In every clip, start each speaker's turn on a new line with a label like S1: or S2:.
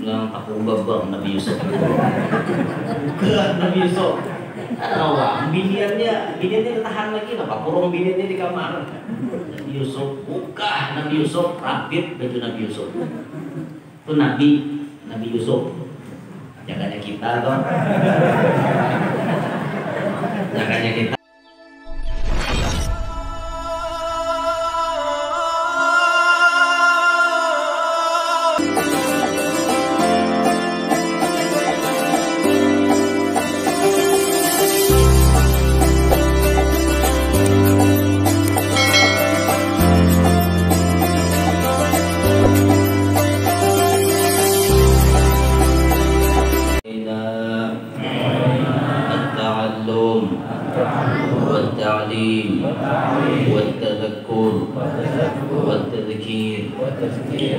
S1: yang takut babang Nabi Yusuf. Bukan Nabi Yusuf. Awak biniannya tahan lagi apa? Kurung biniannya di kamar. Nabi Yusuf buka Nabi Yusuf rapid baju Nabi Yusuf. Itu Nabi Yusuf. Jaganya kita toh. Jaganya kita. والتذكر والتذكير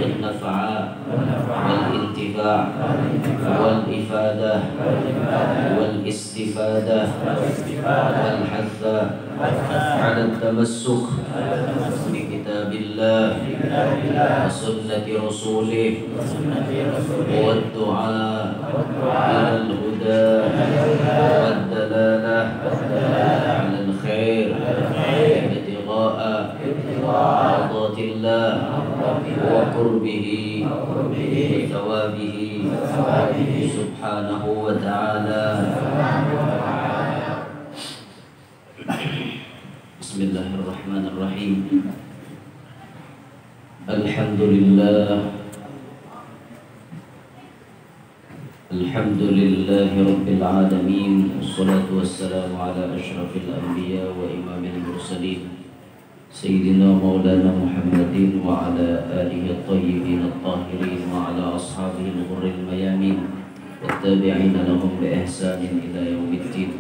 S1: والنفع والانتفاع والإفادة والاستفادة والحث على التمسك بكتاب الله وسنة رسوله والدعاء إلى الهدى والدلالة على الخير ابتغاء مرضات الله وقربه وثوابه سبحانه وتعالى. بسم الله الرحمن الرحيم. الحمد لله رب العالمين، والصلاة والسلام على أشرف الأنبياء وإمام المرسلين سيدنا مولانا محمد وعلى آله الطيبين الطاهرين وعلى أصحابه الغر الميامين والتابعين لهم بإحسان إلى يوم الدين.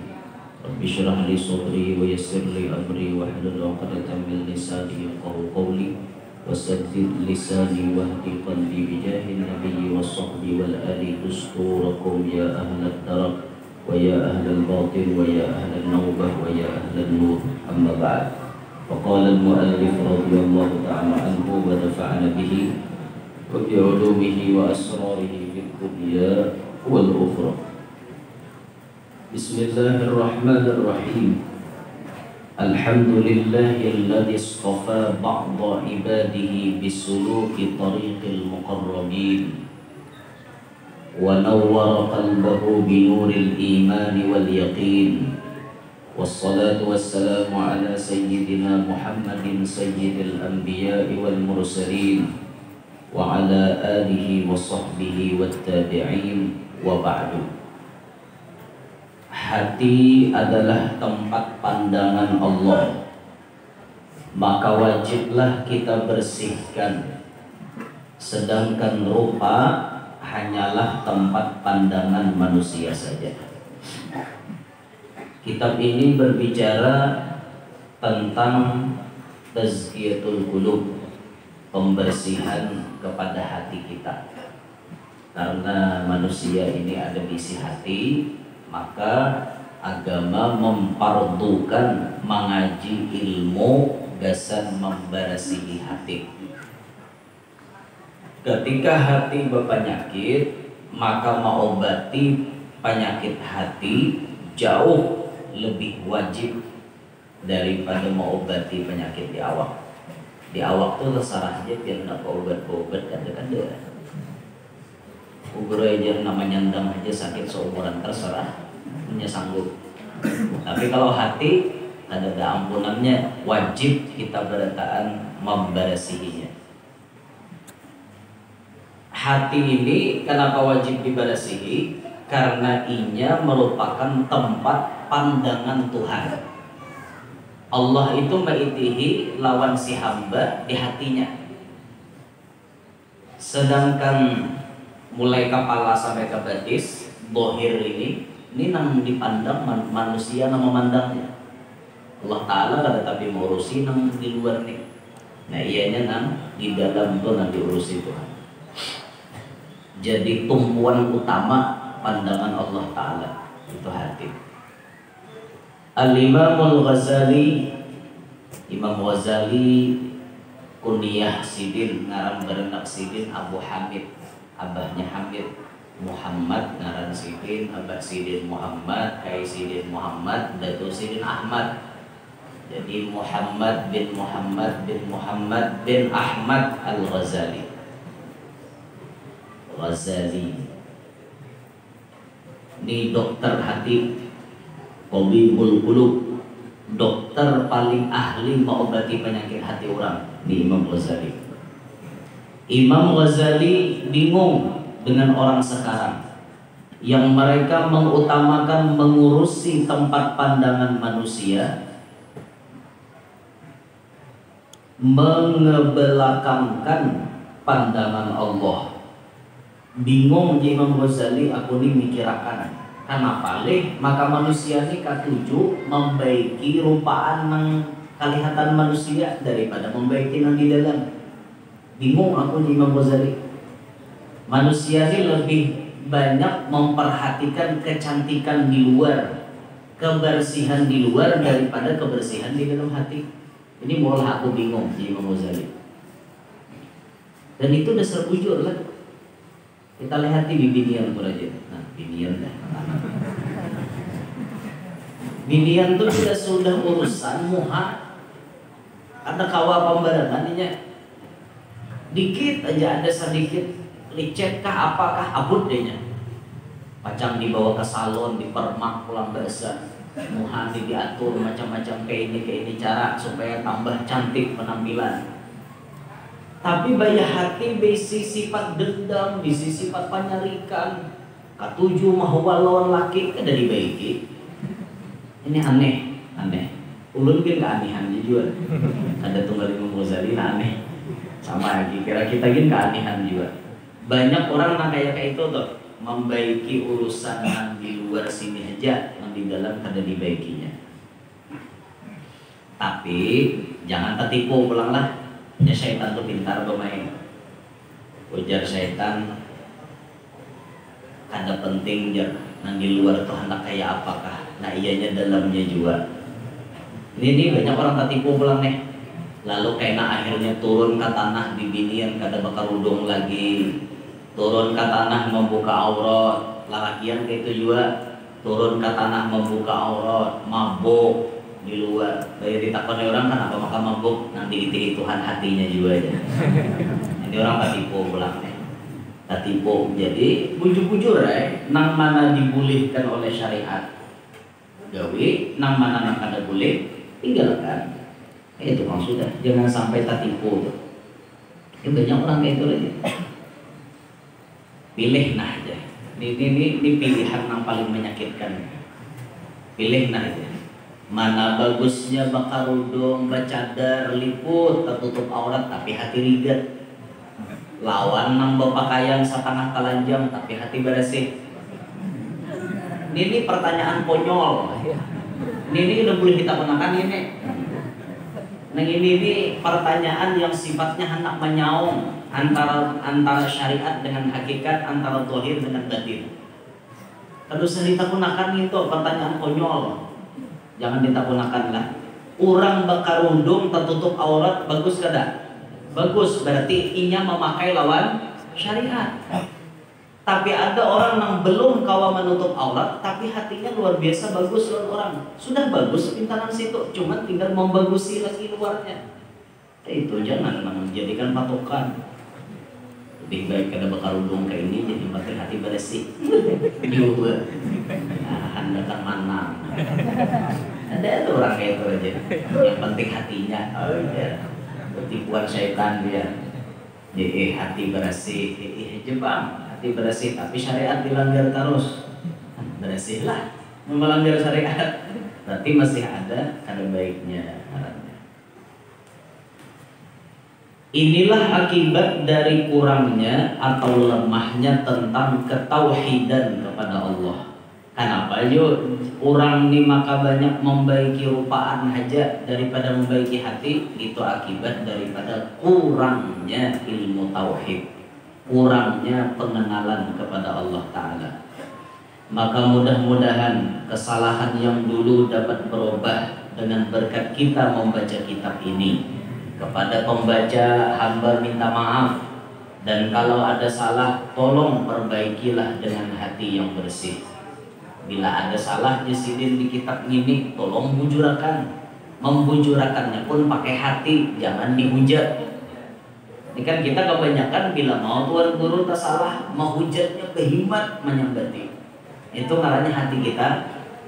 S1: رب اشرح لي صدري ويسر لي أمري واحلل عقدة من لساني يفقهوا قولي وسدد لساني واهدي قلبي بجاه النبي والصحب والآل دستوركم يا أهل الدرب ويا أهل الباطل ويا أهل النوبة ويا أهل النور. أما بعد، فقال المؤلف رضي الله تعالى عنه ونفعنا به وبعلومه وأسراره في الدنيا والأخرى. بسم الله الرحمن الرحيم. الحمد لله الذي اصطفى بعض عباده بسلوك طريق المقربين ونور قلبه بنور الإيمان واليقين، والصلاة والسلام على سيدنا محمد سيد الأنبياء والمرسلين وعلى آله وصحبه والتابعين. وبعد. Hati adalah tempat pandangan Allah, maka wajiblah kita bersihkan. Sedangkan rupa hanyalah tempat pandangan manusia saja. Kitab ini berbicara tentang tazkiyatul qulub, pembersihan kepada hati kita. Karena manusia ini ada di isi hati, maka agama memfardukan mengaji ilmu gasan membersihi hati. Ketika hati berpenyakit, maka mengobati penyakit hati jauh lebih wajib daripada mengobati penyakit di awak. Di awak tuh terserah aja, biar nak obat kada. Kubur aja namanya nyandang aja sakit seumuran terserah, punya sanggup. Tapi kalau hati ada ampunannya, wajib kita berataan membersihinya. Hati ini kenapa wajib dibersihi? Karena inya merupakan tempat pandangan Tuhan. Allah itu mengitihi lawan si hamba di hatinya. Sedangkan mulai kepala sampai ke betis, dohir ini nang dipandang manusia nang memandangnya. Allah Ta'ala kada tapi mengurusi nang di luar nih. Nah ianya nang di dalam tuh nang diurusi Tuhan. Jadi tumpuan utama pandangan Allah Ta'ala itu hati. Al-Imamul Ghazali, Imam Ghazali kunyah sidin, ngaran berenak sidin Abu Hamid. abahnya Hamid Muhammad ngaran Sidin, abah Sidin Muhammad, kai Sidin Muhammad, datu Sidin Ahmad. Jadi Muhammad bin Muhammad bin Muhammad bin Ahmad Al-Ghazali. Ghazali ini dokter hati, tabibul qulub, dokter paling ahli mengobati penyakit hati orang di Imam Ghazali. Imam Ghazali bingung dengan orang sekarang yang mereka mengutamakan mengurusi tempat pandangan manusia, mengebelakangkan pandangan Allah. Bingung di Imam Ghazali, aku ini mikirakan kenapa leh maka manusia ini katuju membaiki rupaan nang kelihatan manusia daripada membaiki nang di dalam. Bingung aku di Imam Ghazali. Manusia ini lebih banyak memperhatikan kecantikan di luar, kebersihan di luar daripada kebersihan di dalam hati. Ini mulai aku bingung di Imam Ghazali. Dan itu dasar bujur lah. Kita lihat di binian tuh aja. Nah, binian dah. Binian tuh sudah urusan muha. Ada kawa pembarangannya. Dikit aja ada sedikit licet kah apakah abut dehnya. Pacang dibawa ke salon, dipermak pulang bahasa. Muha diatur macam-macam kayak ini cara supaya tambah cantik penampilan. Tapi baya hati bisi sifat dendam, bisi sifat penyarikan. Katuju mahwa lawan laki ada dibaiki. Ini aneh. Ulun kan keanehan juga. Ada tunggal Imam Ghazali aneh. Sama lagi kira kita gini keanehan juga. Banyak orang yang kayak itu tuh membaiki urusan yang di luar sini aja, yang di dalam kada dibaikinya. Tapi jangan tertipu pulang lah. Ya syaitan tuh pintar bermain. Ujar syaitan, kada penting jar, yang di luar tuh hendak kayak apakah? Nah ianya dalamnya juga. Ini banyak orang tertipu pulang nih. Lalu kena akhirnya turun ke tanah di binian kada bakal udung lagi. Turun ke tanah membuka aurat, lalakian kayak itu juga. Turun ke tanah membuka aurat, mabuk di luar. Bayar ditakoni orang kenapa maka mabuk, nanti ditihi Tuhan hatinya juga aja. Ini orang katipu pulang nih. Katipu. Jadi bujur-bujur nang mana dibolehkan oleh syariat gawe, nang mana nang kada boleh tinggalkan. Itu maksudnya. Jangan sampai tertipu. Banyak orang kayak itu lagi. Pilih nah aja. Ini pilihan yang paling menyakitkan. Pilih nah aja. Mana bagusnya bakarudung, bacadar, liput, tertutup aurat tapi hati rigat. Lawan nang berpakaian setengah telanjang tapi hati bersih. Ini pertanyaan konyol. Ini udah boleh kita gunakan ini. Nah ini pertanyaan yang sifatnya hendak menyaung antara syariat dengan hakikat, antara zahir dengan batin. Terus kita gunakan itu pertanyaan konyol. Jangan kita gunakan lah. Orang bakarundung tertutup aurat bagus kada? Bagus, berarti inya memakai lawan syariat. Tapi ada orang yang belum kawa menutup aurat tapi hatinya luar biasa bagus lawan orang. Sudah bagus pintaran situ, cuma tinggal membagusi lagi luarnya. Itu jangan menjadikan patokan. Lebih baik kada bakarundung kayak ini jadi pakai hati bersih. Juga. Anda kan mana? Ada tuh orang kayak itu aja. Yang penting hatinya. Oh ya. Tipuan syaitan dia. Hati bersih. Jepang. Hati bersih. Tapi syariat dilanggar terus. Bersihlah. Melanggar syariat. Berarti masih ada kada baiknya. Inilah akibat dari kurangnya atau lemahnya tentang ketauhidan kepada Allah. Kenapa yuk orang ini maka banyak membaiki rupaan hajat daripada membaiki hati? Itu akibat daripada kurangnya ilmu tauhid, kurangnya pengenalan kepada Allah Ta'ala. Maka mudah-mudahan kesalahan yang dulu dapat berubah dengan berkat kita membaca kitab ini. Kepada pembaca hamba minta maaf Dan kalau ada salah, tolong perbaikilah dengan hati yang bersih. Bila ada salahnya sidin di kitab ini, tolong bujurakan. Membujurakannya pun pakai hati, jangan dihujat. Ini kan kita kebanyakan bila mau tuan guru tak salah, menghujatnya kehimat menyambati. Itu karena hati kita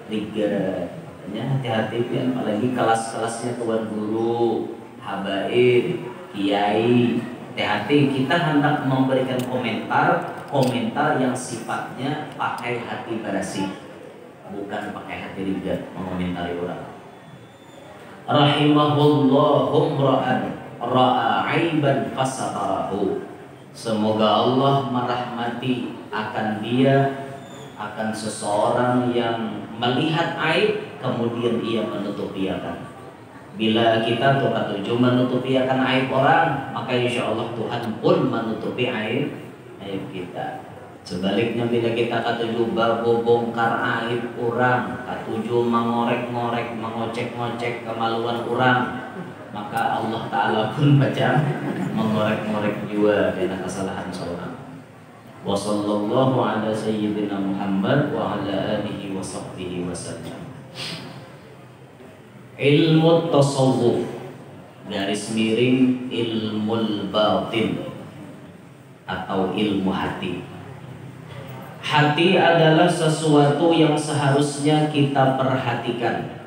S1: ligat. Ya, hati-hati ya, apalagi kelas-kelasnya tuan guru, habaib, kiai. Hati-hati kita hendak memberikan komentar yang sifatnya pakai hati bersih, bukan pakai hati ligat mengomentari orang. Rahimahullahum ra'an ra'a aiban fasatarahu. Semoga Allah merahmati akan dia, akan seseorang yang melihat aib kemudian ia menutupiakan. Bila kita tuh katuju menutupiakan aib orang, maka insya Allah Tuhan pun menutupi aib kita. Sebaliknya bila kita katuju babu bongkar aib orang, katuju mengorek-ngorek, mengocek-ngocek kemaluan orang, maka Allah Ta'ala pun macam mengorek-ngorek juga karena kesalahan seorang. Wa sallallahu ala sayyidina Muhammad wa ala alihi wa sahbihi wa sallam. Ilmu tasawuf garis miring ilmul batin atau ilmu hati. Hati adalah sesuatu yang seharusnya kita perhatikan,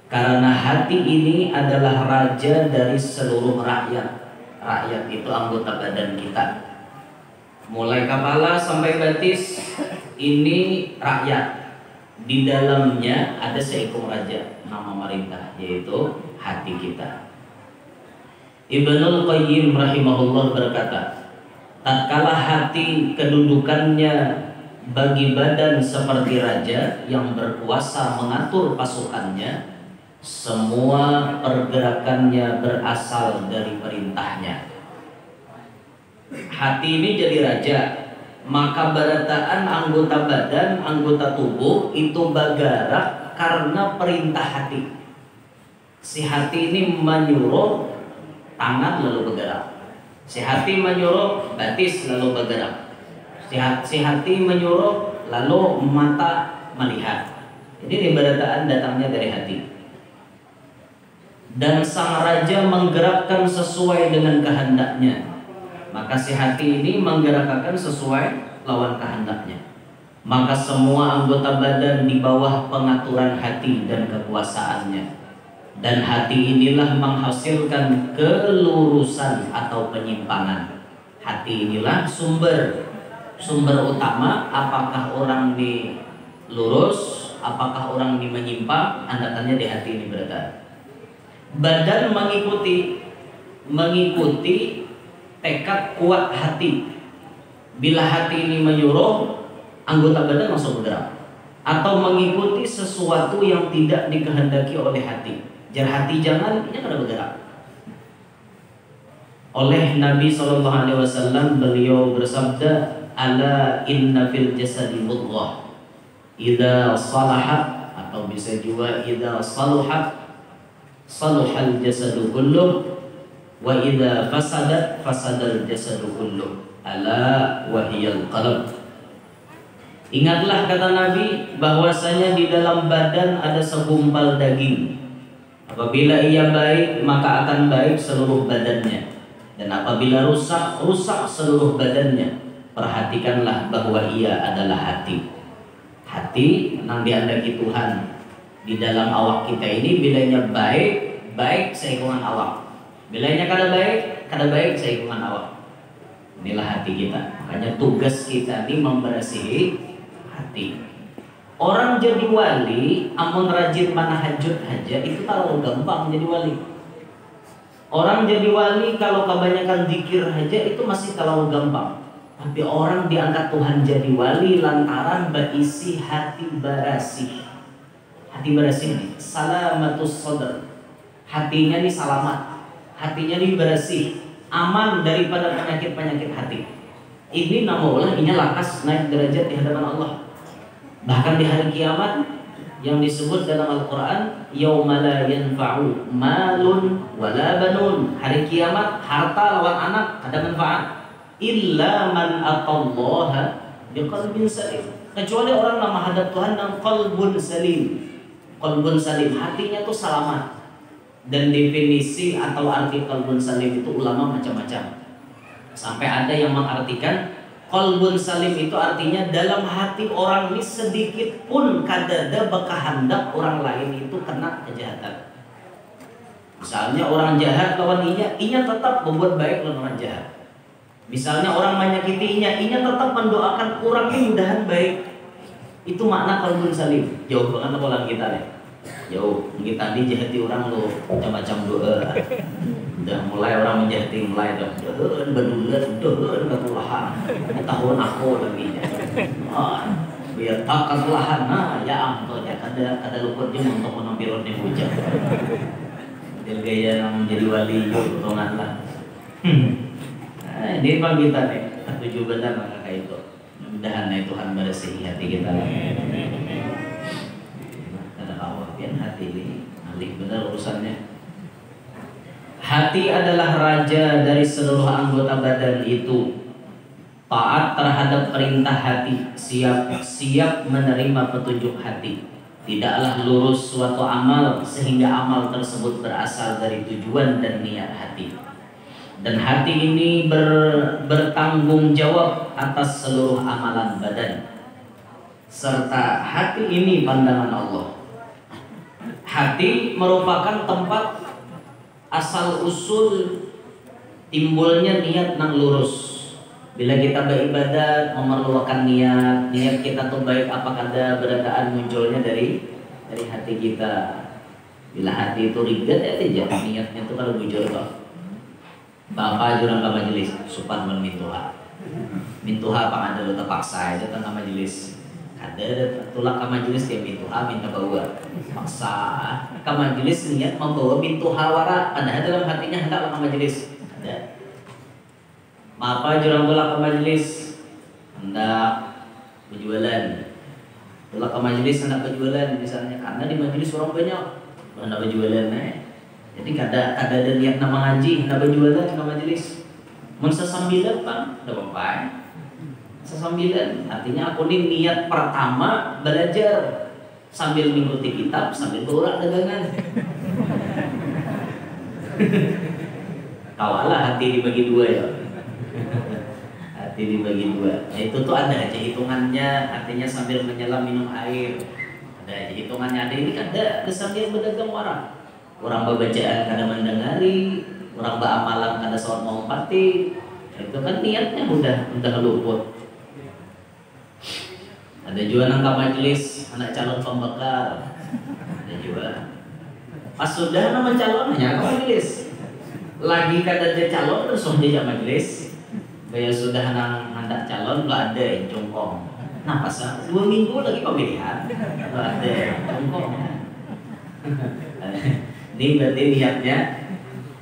S1: karena hati ini adalah raja dari seluruh rakyat. Rakyat itu anggota badan kita, mulai kepala sampai betis, ini rakyat. Di dalamnya ada seekor raja, nama pemerintah, yaitu hati kita. Ibnul Qayyim rahimahullah berkata, tatkala hati kedudukannya bagi badan seperti raja yang berkuasa mengatur pasukannya, semua pergerakannya berasal dari perintahnya. Hati ini jadi raja, maka berataan anggota badan, anggota tubuh itu bergerak karena perintah hati. Si hati ini menyuruh tangan lalu bergerak. Si hati menyuruh batis lalu bergerak. Si hati menyuruh lalu mata melihat. Jadi berataan datangnya dari hati. Dan sang raja menggerakkan sesuai dengan kehendaknya. Maka si hati ini menggerakkan sesuai lawan kehendaknya. Maka semua anggota badan di bawah pengaturan hati dan kekuasaannya. Dan hati inilah menghasilkan kelurusan atau penyimpangan. Hati inilah sumber utama. Apakah orang di lurus, apakah orang di menyimpang, andatannya di hati ini berada. Badan mengikuti tekad kuat hati. Bila hati ini menyuruh, anggota badan langsung bergerak. Atau mengikuti sesuatu yang tidak dikehendaki oleh hati. Jar hati jangan, ini kada bergerak. Oleh Nabi SAW beliau bersabda, ala inna fil jasadi mudghah idza salahat, atau bisa juga idza saluhat saluhal jasadu kulluh, wa idza fasadat fasadal jasadu kulluh, ala wahiyal qalb. Ingatlah kata Nabi bahwasanya di dalam badan ada segumpal daging. Apabila ia baik maka akan baik seluruh badannya, dan apabila rusak, rusak seluruh badannya. Perhatikanlah bahwa ia adalah hati. Hati nang diandaki Tuhan di dalam awak kita ini, bilanya baik, baik seikungan awak. Bilanya kada baik seikungan awak. Inilah hati kita. Makanya tugas kita ini membersihi hati. Orang jadi wali, amun rajin manahajud aja, itu kalau gampang jadi wali. Orang jadi wali kalau kebanyakan zikir aja, itu masih kalau gampang. Tapi orang diangkat Tuhan jadi wali lantaran berisi hati barasih. Hati barasih ini salamatus sadr. Hatinya ini selamat, hatinya ini bersih, aman daripada penyakit-penyakit hati. Ini namanya ini lakas naik derajat di hadapan Allah. Bahkan di hari kiamat yang disebut dalam Al-Quran, yauma la yanfa'u malun wala banun. Hari kiamat harta lawan anak ada manfaat. illa man atallaha biqalbin salim. Kecuali orang yang menghadap Tuhan dengan qalbun salim. Qalbun salim, hatinya tuh selamat. Dan definisi atau arti qalbun salim itu ulama macam-macam. Sampai ada yang mengartikan qalbun salim itu artinya dalam hati orang ini sedikit pun kadada bakahandak orang lain itu kena kejahatan. Misalnya orang jahat lawan inya tetap membuat baik lawan orang jahat. Misalnya orang menyakiti inya tetap mendoakan orang ini mudahan baik. Itu makna qalbun salim. Jauh banget lawan kita nih. Jauh, mungkin tadi jahati orang lo macam-macam doa. Udah mulai orang menjahati mulai doa berdulat ketulahan. Tahun aku lagi. Biar tak ketulahan. Nah, ya ampun ya kada luputnya untuk menampilkan yang hujan. Dia gaya yang menjadi wali utungan lah. Ini bang kita nih, tujuh benar maka itu. Mudah-mudahan Tuhan bersihi hati kita. Hati ini alih benar urusannya. Hati adalah raja dari seluruh anggota badan itu. Taat terhadap perintah hati, siap menerima petunjuk hati. Tidaklah lurus suatu amal sehingga amal tersebut berasal dari tujuan dan niat hati. Dan hati ini bertanggung jawab atas seluruh amalan badan. Serta hati ini pandangan Allah. Hati merupakan tempat asal usul timbulnya niat nang lurus. Bila kita beribadat memerlukan niat kita tuh baik apa kada beradaan munculnya dari hati kita. Bila hati itu rigat ya tidak niatnya tuh kalau bujur kok. Bapak jurang ke majelis supan mintuha. Mintuha apa ada lu terpaksa aja tengah majelis. Ada tulak ke majelis dia mintuha minta bawa paksa ke majelis niat membawa mintuha wara padahal dalam hatinya hendak ke majelis. Ada apa jurang tulak ke majelis hendak berjualan. Tulak ke majelis hendak berjualan misalnya karena di majelis orang banyak hendak berjualan jadi kada ada niat nama ngaji hendak berjualan ke majelis. Mun sesambilan bang ada apa? Sesambilan artinya aku ini niat pertama belajar sambil mengikuti kitab sambil berulang dagangan. Kawalah hati dibagi dua ya. Hati dibagi dua. Nah, itu tuh ada aja hitungannya artinya sambil menyelam minum air. Ada aja hitungannya ada ini kada sambil berdagang orang. Orang bacaan kada mendengari, orang beramalan kada soal mau pati. Itu kan niatnya udah luput. Ada juga nangka majelis anak calon pembekal. Ada juga. Pas sudah nama calon hanya ke majelis. Lagi kada ada calon terus dia majelis. Gaya sudah hendak calon nggak ada yang jongkong. Nah pas 2 minggu lagi pemilihan nggak ada jongkong. Ini berarti niatnya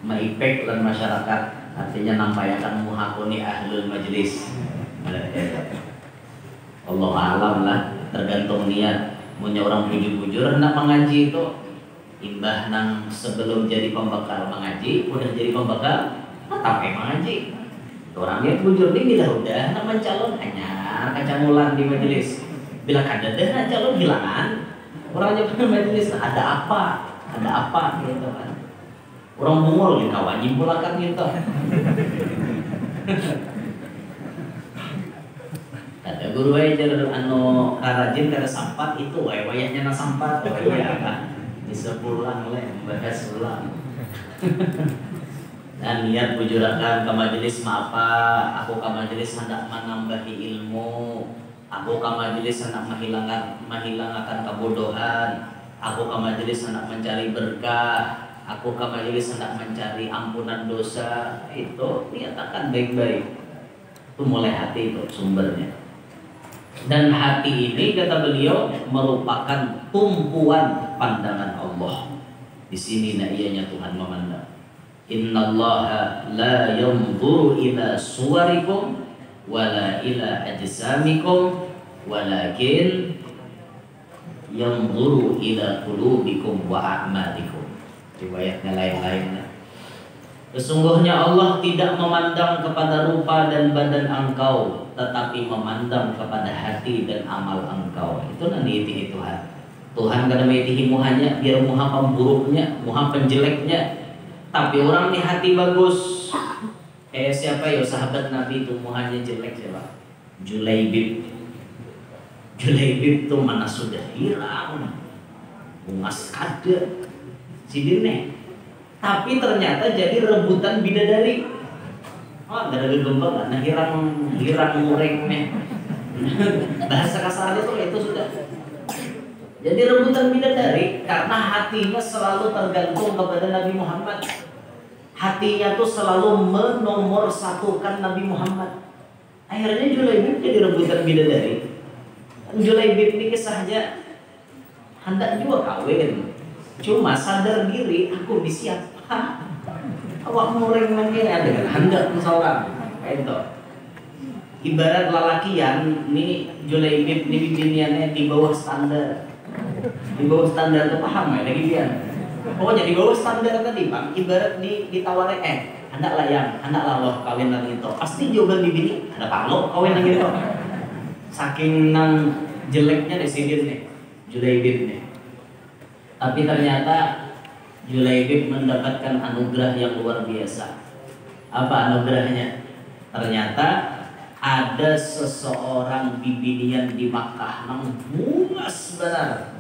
S1: mengipek dan masyarakat. Artinya nampayakan muhakuni ahlul majelis. Allah alam lah tergantung niat. Punya orang bujur-bujur hendak mengaji itu imbah nang sebelum jadi pembekal mengaji udah jadi pembekal tetap mengaji. Orang niat bujur ini udah nama calon hanya kacamulan di majelis. Bila kada ada calon hilangan orangnya ke majelis ada apa gitu kan. Orang bungul gitu kawan nyimpulakan gitu. Ada guru aja anu rajin kada sampat itu wayahnya na sampat kan bisa pulang membahas ulang. Dan niat bujurakan ke majelis apa aku ke majelis hendak menambahi ilmu, aku ke majelis hendak menghilangkan kebodohan, aku ke majelis hendak mencari berkah, aku ke majelis hendak mencari ampunan dosa. Itu niatakan baik-baik. Itu mulai hati itu sumbernya. Dan hati ini kata beliau merupakan tumpuan pandangan Allah. Di sini ianya Tuhan memandang. Innallaha la yanzuru ila suwarikum wala ila ajsamikum walakin yanzuru ila qulubikum wa a'malikum. Riwayatnya lain-lainnya. Sesungguhnya Allah tidak memandang kepada rupa dan badan engkau, tetapi memandang kepada hati dan amal engkau. Itu nanti Tuhan. Tuhan kada mengitihi muhanya, biar muha pemburuknya, muha penjeleknya. Tapi orang di hati bagus. Siapa ya sahabat Nabi itu muhanya jelek siapa? Julaibib. Julaibib itu mana sudah hilang. Bungas kada. Sidine. Tapi ternyata jadi rebutan bidadari. Oh, gak ada gembang, nah hirang murengnya. Bahasa kasarnya tuh itu sudah. Jadi rebutan bidadari karena hatinya selalu tergantung kepada Nabi Muhammad. Hatinya tuh selalu menomorsatukan Nabi Muhammad. Akhirnya Julaibib jadi rebutan bidadari. Julaibib ini kisahnya hendak juga kawin. Cuma sadar diri aku disiap. Awak mureng nangnya dengan hendak seorang itu. Ibarat lalakian ini Julaibib ini biniannya di bawah standar. Di bawah standar itu paham ya lagi dia. Pokoknya di bawah standar tadi Bang, ibarat ditawarin hendak layang, hendak laloh kawin nang itu. Pasti jawaban di bini ada palo kawin nang itu. Saking nang jeleknya di sini nih Julaibib nih. Tapi ternyata Julaibib mendapatkan anugerah yang luar biasa. Apa anugerahnya? Ternyata ada seseorang bibinian di Makkah nang bungas benar.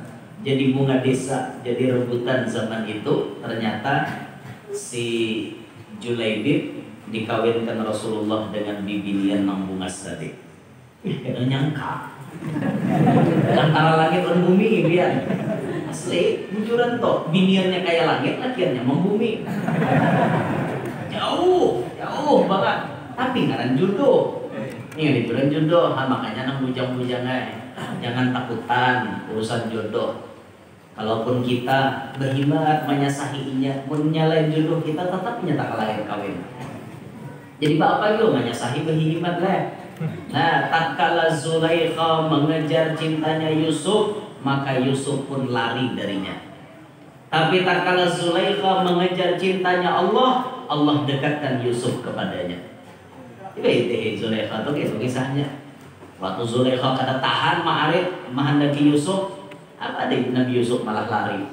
S1: Jadi bunga desa, jadi rebutan zaman itu. Ternyata si Julaibib dikawinkan Rasulullah dengan bibinian nang bungas tadi. Tidak nyangka. Antara langit dan bumi dia. Asli, bujuran toh, biniannya kayak langit, lakiannya membumi. Jauh banget. Tapi ngaran jodoh. Ini dibilang jodoh, makanya nang bujang-bujangnya. Jangan takutan urusan jodoh. Kalaupun kita berhimmat menyasahinya, menyalain jodoh kita tetap nyata lahir kawin. Jadi apa juga menyasahi berhimmat lah. Nah, tatkala Zulaikha mengejar cintanya Yusuf, maka Yusuf pun lari darinya. Tapi tatkala Zulaikha mengejar cintanya Allah, Allah dekatkan Yusuf kepadanya. Itu Zulaikha itu kisahnya. Waktu Zulaikha kata tahan ma'arif menghendaki Yusuf, apa deh Nabi Yusuf malah lari.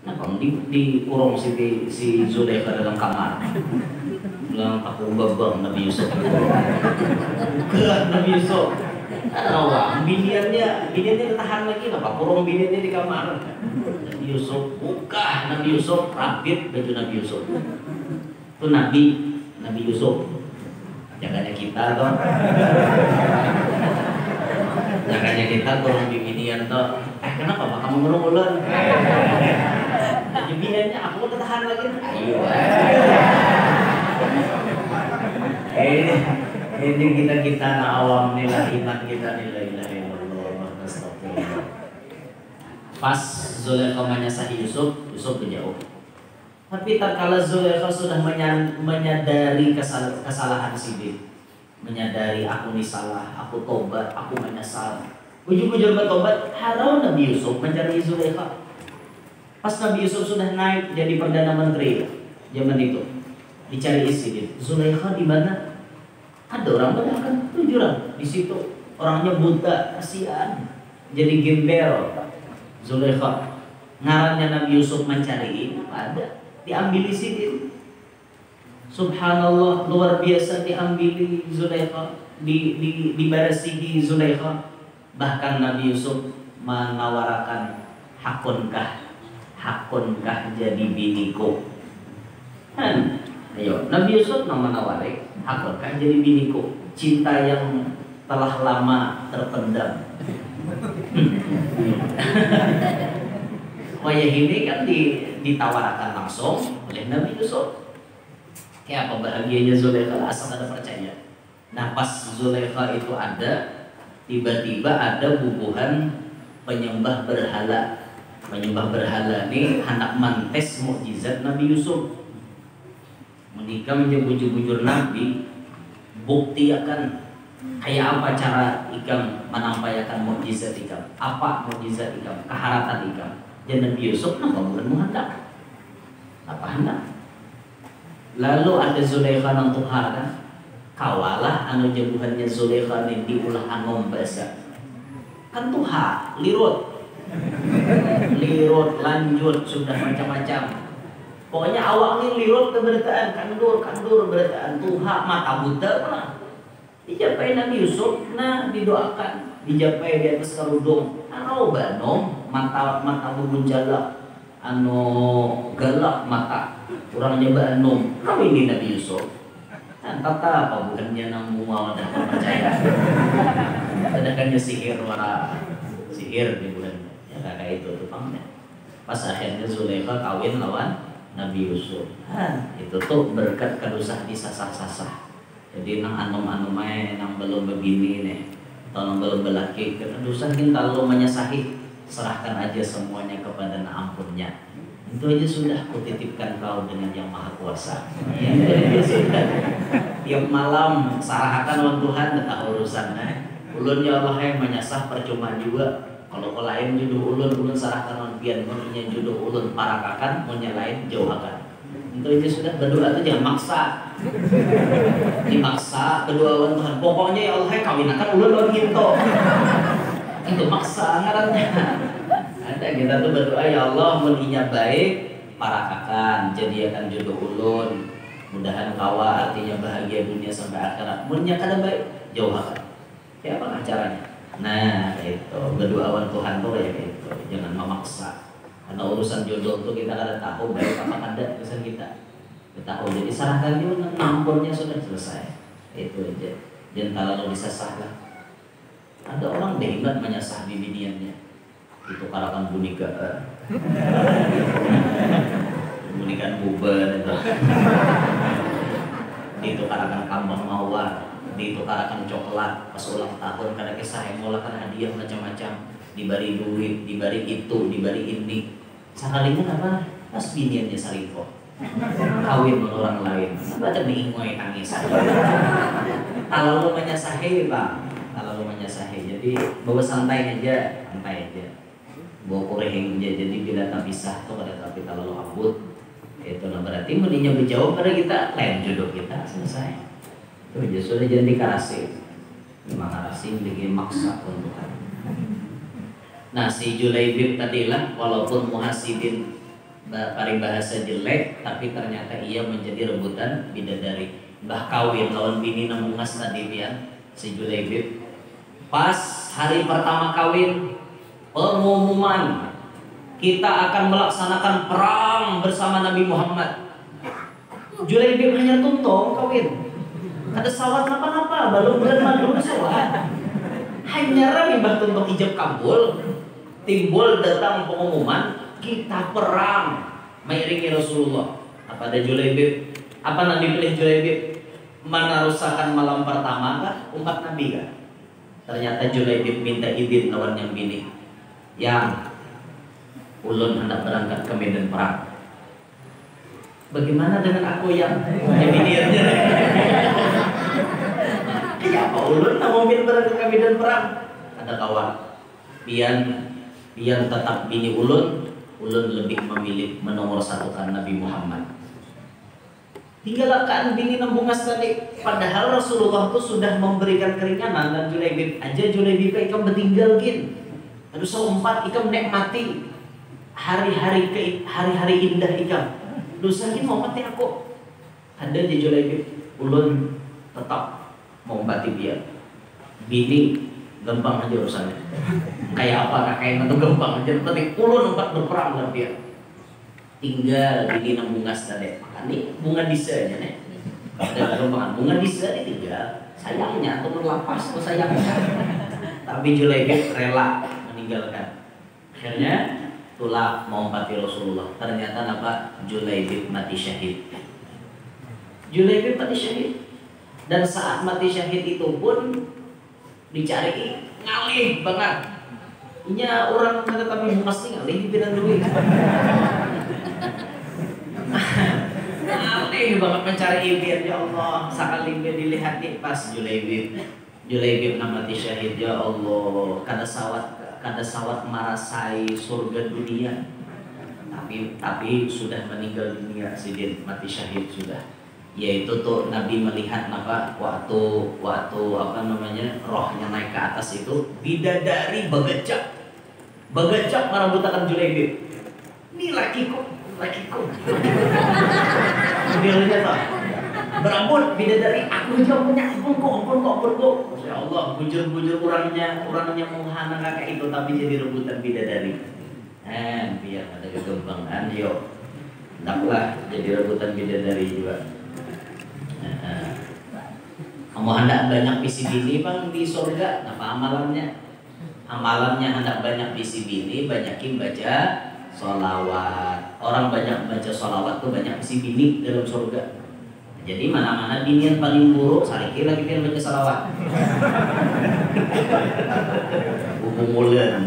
S1: Kenapa dikurung si Zulaikha dalam kamar? Bilang aku babang Nabi Yusuf. Gerak Nabi Yusuf. Awak biniannya tahan lagi, apa kurung biniannya di kamar. Nabi Yusuf buka, Nabi Yusuf rapit baju Nabi Yusuf. Itu Nabi Yusuf. Jaganya kita toh. Jaganya kita kurung binian toh. Kenapa Pak kamu ngurung ulan? Biniannya aku mau tahan lagi. Ayo. Ini kita awam nilai iman kita nilai illallah astagfirullah. Pas Zulaikha menyasahi Yusuf berjauh. Tapi tatkala Zulaikha sudah menyadari kesalahan Sidin, menyadari aku ini salah, aku tobat, aku menyesal. Ujung-ujung bertobat, harau Nabi Yusuf mencari Zulaikha. Pas Nabi Yusuf sudah naik jadi perdana menteri zaman itu, dicari Sidin. Zulaikha di mana? Ada orang kan 7 orang di situ, orangnya buta, kasihan, jadi gembel. Zulaikha, ngarannya Nabi Yusuf mencari, ada, diambil Sidin. Subhanallah, luar biasa diambil Zulaikha, dibarasihi Zulaikha. Bahkan Nabi Yusuf menawarkan, hakunkah jadi biniku? Kan? Ayo, Nabi Yusuf menawarkan, hakunkah jadi biniku? Cinta yang telah lama terpendam. Wayah ini kan ditawarkan langsung oleh Nabi Yusuf. Kayak apa bahagianya Zulaikha asal ada percaya. Nah pas Zulaikha itu ada, tiba-tiba ada bubuhan penyembah berhala. Penyembah berhala ini hendak mantes mukjizat Nabi Yusuf. Menikah menjebujur-bujur Nabi, bukti akan kayak apa cara ikam menampaikan mukjizat ikam, apa mukjizat ikam, keharatan ikam. Dan Nabi Yusuf kenapa bukan menghendak? Apa hendak? Lalu ada Zulaikha nang Tuha kan, kawalah anu jebuhannya Zulaikha nih diulah anom bahasa kan Tuha lirut lanjut sudah macam-macam. Pokoknya awalnya lirut keberataan kandur berataan Tuha mata buta lah. Dijapai Nabi Yusuf, nah didoakan, dijapai di atas karudung. Anu banom mata bubun jalak, anu galak mata, kurang nyoba anom. Kau ini Nabi Yusuf, kan kata apa bukannya nang mual dan percaya. Sedangkannya sihir di bulan, ya kayak itu tupangnya. Pas akhirnya Zulaikha kawin lawan Nabi Yusuf, itu tuh berkat kadusah disasah-sasah. Jadi nang anom nang belum begini nih, atau nang belum belaki, kadusah kita lo menyesahi, serahkan aja semuanya kepada ampunnya. Itu aja sudah kutitipkan kau dengan yang maha kuasa. Ya sudah. Tiap malam sarahkan lawan Tuhan tentang urusannya. Ulun ya Allah yang menyasah percuma juga. Kalau lain judul ulun sarahkan lawan pian munnya judul ulun parakakan, munnya lain jauhakan. Itu aja sudah berdoa itu jangan maksa. Dimaksa berdoa lawan Tuhan. Pokoknya ya Allah kawinakan ulun lawan gitu. Itu maksa ngarannya. Ada kita tuh berdoa ya Allah muninya baik parakakan jadikan jodoh ulun. Mudahan kawa artinya bahagia dunia sampai akhirat. Munnya kada baik jauhakan. Ya apa caranya? Nah itu berdoa lawan Tuhan tuh ya gitu. Jangan memaksa. Karena urusan jodoh tuh kita kada tahu baik apa kada urusan kita. Kita tahu jadi sarahkan juga nampunnya sudah selesai. Itu aja. Jangan terlalu disasah lah. Ada orang hebat menyasah di biniannya. Itu karakan bunika. Bunikan buban itu. Itu karakan kambang mawar. Itu karakan coklat pas ulang tahun karena kisah yang mulakan hadiah macam-macam, diberi duit, diberi itu, diberi ini. Sakalinya apa? Pas biniannya salifo kawin dengan orang lain. Baca diingoy tangis. Kalau lu menyasahi bang, kalau lu menyasahi, jadi bawa santai aja. Bawa korehing aja. Jadi bila tak pisah tuh pada tapi kalau lu ambut, itu nah berarti mendingnya berjauh pada kita lain jodoh kita selesai. Itu aja sudah jadi karasi. Memang karasi bikin maksa untuk kan. Nah si Julaibib tadilah walaupun muhasibin paribahasa jelek, tapi ternyata ia menjadi rebutan bidadari. Mbah kawin lawan bini namungas tadi pian si Julaibib. Pas hari pertama kawin, pengumuman kita akan melaksanakan perang bersama Nabi Muhammad. Julaibib hanya tuntong kawin. Ada sawat apa-apa, baru bulan madu sawat. Hanya rami mbah tuntong ijab kabul. Timbul datang pengumuman kita perang mengiringi Rasulullah. Apa ada Julaibib? Apa Nabi pilih Julaibib? Mana rusakan malam pertama kah? Umat Nabi kah? Ternyata Julaibib minta izin lawan yang bini. Yang ulun hendak berangkat ke medan perang. Bagaimana dengan aku yang bini aja? Ya apa ulun mau berangkat ke medan perang? Ada kawan. Pian tetap bini ulun lebih memilih menomor satukan Nabi Muhammad. Tinggalkan bini nembungas tadi. Padahal Rasulullah itu sudah memberikan keringanan dan Julaibib ikam bertinggal gin. Aduh seumpat ikam nikmati hari-hari indah ikam. Dosa gin mau mati aku. Ada di Julaibib ulun tetap mau mati dia. Bini gampang aja urusannya. Kayak apa kakeknya itu gampang aja. Penting ulun empat berperang dengan dia. Tinggal bini nang bungas tadi. Makanya bunga disa aja nih. Ada gampang bunga disa ditinggal. Sayangnya atau berlapas atau sayangnya. Tapi Julaibib rela meninggalkan. Akhirnya tulah mau mati Rasulullah. Ternyata apa? Julaibib mati syahid. Julaibib mati syahid. Dan saat mati syahid itu pun dicari ngalih banget. Inya orang kata kami pasti ngalih di bidang duit. Ngalih banget mencari impian ya Allah. Sakali dia dilihat nih pas Julaibib mati syahid ya Allah. Kada sawat merasai surga dunia. Tapi sudah meninggal dunia sidin mati syahid sudah. Yaitu tuh Nabi melihat waktu apa namanya rohnya naik ke atas itu bidadari bagacak marabutakan Julaibib. Ini lakiku. Dia lihat tak? Berambut bidadari, aku aja punya ampun kok. Masya Allah, bujur orangnya menghana kakak itu tapi jadi rebutan bidadari. Biar ada kegembangkan, yuk. Hendaklah jadi rebutan bidadari juga. Kamu hendak banyak visi bini bang di surga, apa amalannya? Amalannya hendak banyak visi bini, banyakin baca sholawat. Orang banyak baca sholawat tuh banyak visi bini dalam surga. Jadi mana-mana bini yang paling buruk, sariki lagi dia baca sholawat. Hubung mulen.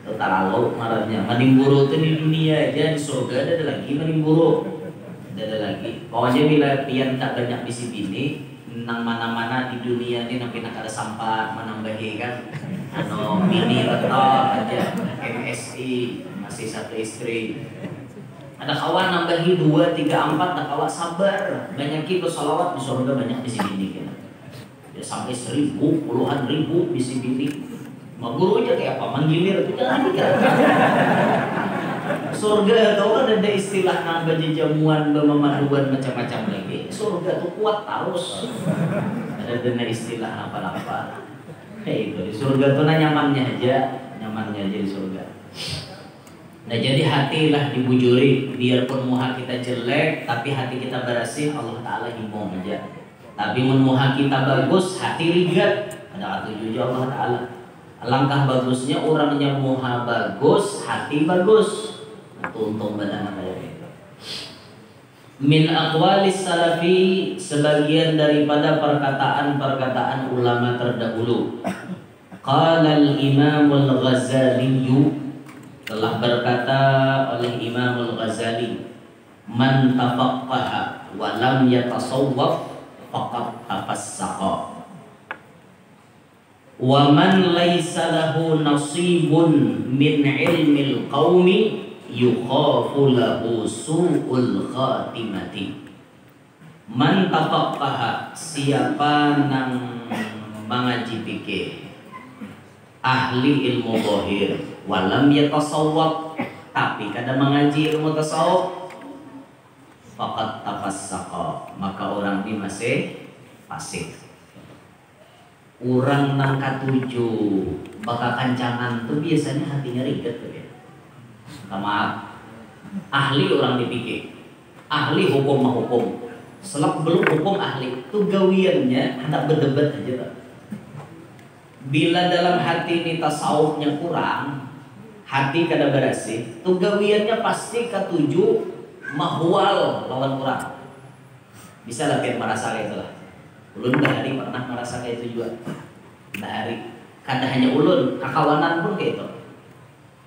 S1: Terlalu marahnya. Maning buruk itu di dunia aja, di surga ada lagi maning buruk. Ada lagi. Pokoknya bila pian tak banyak visi bini, nang mana-mana di dunia ini nanti nak ada sampah menambahi kan. Bini letok aja, MSI masih satu istri. Ada kawan nambahi 2, 3, 4, ada kawan sabar. Banyakin bersolawat di surga banyak visi bini kan. Ya sampai 1000, puluhan ribu visi bini. Ma guru aja kayak apa? Manggilir itu jangan dikira. Surga tau kan ada istilah nambah jamuan bermemaduan macam-macam lagi. Surga tuh kuat terus. Ada istilah apa-apa. Itu di surga tuh nyamannya aja di surga. Nah jadi hatilah dibujuri, biarpun muha kita jelek, tapi hati kita bersih, Allah Taala himbau aja. Tapi mun muha kita bagus, hati rigat, ada tujuh Allah Taala. Alangkah bagusnya orangnya muha bagus, hati bagus. Untung benar kayak itu. Min aqwalis salafi, sebagian daripada perkataan-perkataan ulama terdahulu. Qala al-Imam al-Ghazali, telah berkata oleh Imam al-Ghazali, man tafaqqaha wa lam yatasawwaf faqad tafassaqa. Wa man laysa lahu nasibun min ilmil qaumi yukhafu lahu su'ul khatimati. Man tafaqqaha, siapa nang mengaji fikih, ahli ilmu zahir, walam yatasawwaf, tapi kada mengaji ilmu tasawuf, faqad tafassaqa, maka orang ini masih fasik. Orang nang katujuh bakal kancangan tuh biasanya hatinya riget tuh ya. Maaf, ahli orang dipikir, ahli hukum mah hukum, selak belum hukum ahli tuh gawiannya hendak berdebat aja tak. Bila dalam hati ini tasawufnya kurang, hati kada bersih, tuh gawiannya pasti katujuh mahwal lawan kurang. Bisa lah biar merasa kayak itu lah. Ulun hari pernah merasa kayak itu juga. Hari kada hanya ulun, kakawanan pun kayak itu.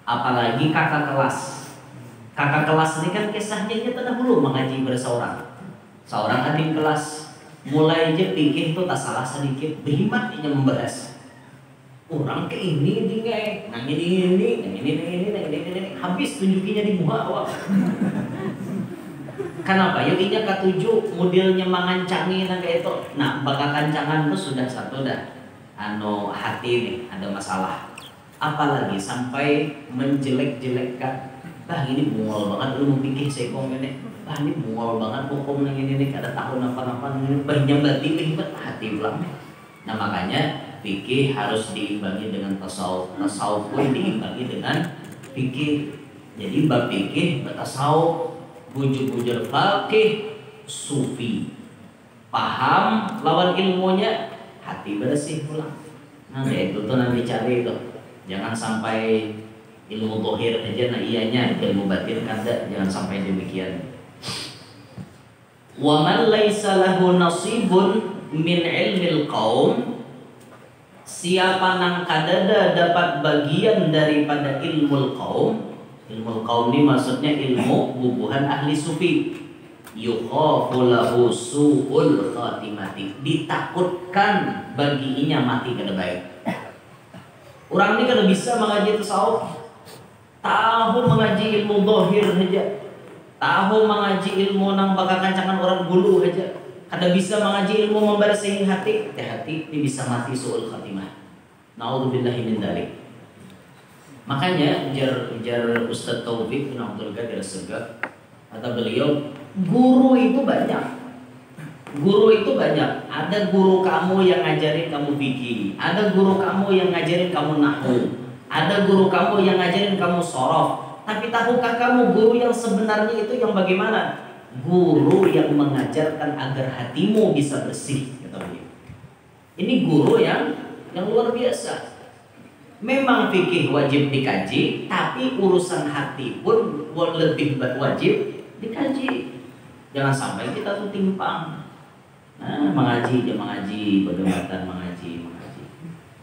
S1: Apalagi kakak kelas. Kakak kelas ini kan kisahnya dia terdahulu mengaji bersama seorang adik kelas. Mulai aja pikir itu tak salah sedikit, berhimmat dia membahas. Orang ke ini dingai, nang ini, habis tunjukinya di muka awak. Kenapa? Yuk ini ketujuh modelnya mangancangi nang kayak itu. Nah, bakal kancangan itu sudah satu dah. Hati ini ada masalah. Apalagi sampai menjelek-jelekkan. Ini mual banget lu pikir sekong ini. Ini mual banget hukum nang ini kada tahu napa-napa ini banyak batin hati ulang. Nah, makanya fikih harus diimbangi dengan tasawuf. Tasawuf pun diimbangi dengan fikih. Jadi bab fikih, tasawuf, bujur-bujur fakih, sufi, paham lawan ilmunya, hati bersih pula. Nah itu tuh nanti cari itu. Jangan sampai ilmu zahir aja nah ianya, ilmu batin kada, jangan sampai demikian. Wa man laisa lahu nasibun min ilmil qaum, siapa nang kadada dapat bagian daripada ilmu qaum. Ilmu qaum ini maksudnya ilmu bubuhan ahli sufi. Yukhafu lahu su'ul khatimati, ditakutkan baginya mati kada baik. Orang ini kada bisa mengaji tasawuf, tahu mengaji ilmu zahir saja. tahu mengaji ilmu nang bakal kancangan orang bulu aja. Kada bisa mengaji ilmu membersihin hati, hati ini bisa mati suul khatimah. Naudzubillahi min dzalik. Makanya jar Ustaz Taufik bin Abdul Qadir Segaf, kata beliau, guru itu banyak. Guru itu banyak. Ada guru kamu yang ngajarin kamu fikih, ada guru kamu yang ngajarin kamu nahwu, ada guru kamu yang ngajarin kamu shorof. Tapi tahukah kamu guru yang sebenarnya itu yang bagaimana? Guru yang mengajarkan agar hatimu bisa bersih, kata beliau. Ini guru yang luar biasa. Memang fikih wajib dikaji, tapi urusan hati pun lebih wajib dikaji. Jangan sampai kita tuh timpang. Mengaji, bagaimana mengaji.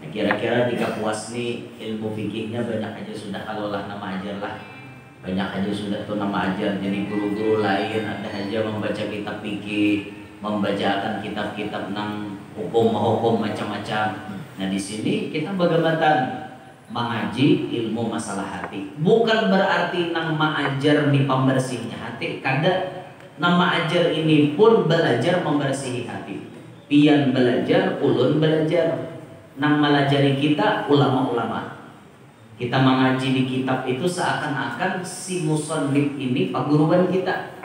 S1: Nah, kira-kira jika puas nih ilmu fikihnya banyak aja sudah, kalau lah nama ajar lah. Banyak aja sudah tuh nama ajar, jadi guru-guru lain ada aja membaca kitab fikih, membacakan kitab-kitab nang hukum macam-macam. Nah di sini kita bagaimana mengaji ilmu masalah hati. Bukan berarti nang ma'ajar nih pembersihnya hati, kada. Nama ajar ini pun belajar membersihi hati. Pian belajar, ulun belajar. Nang melajari kita ulama-ulama. Kita mengaji di kitab itu seakan-akan si musannif ini paguruan kita.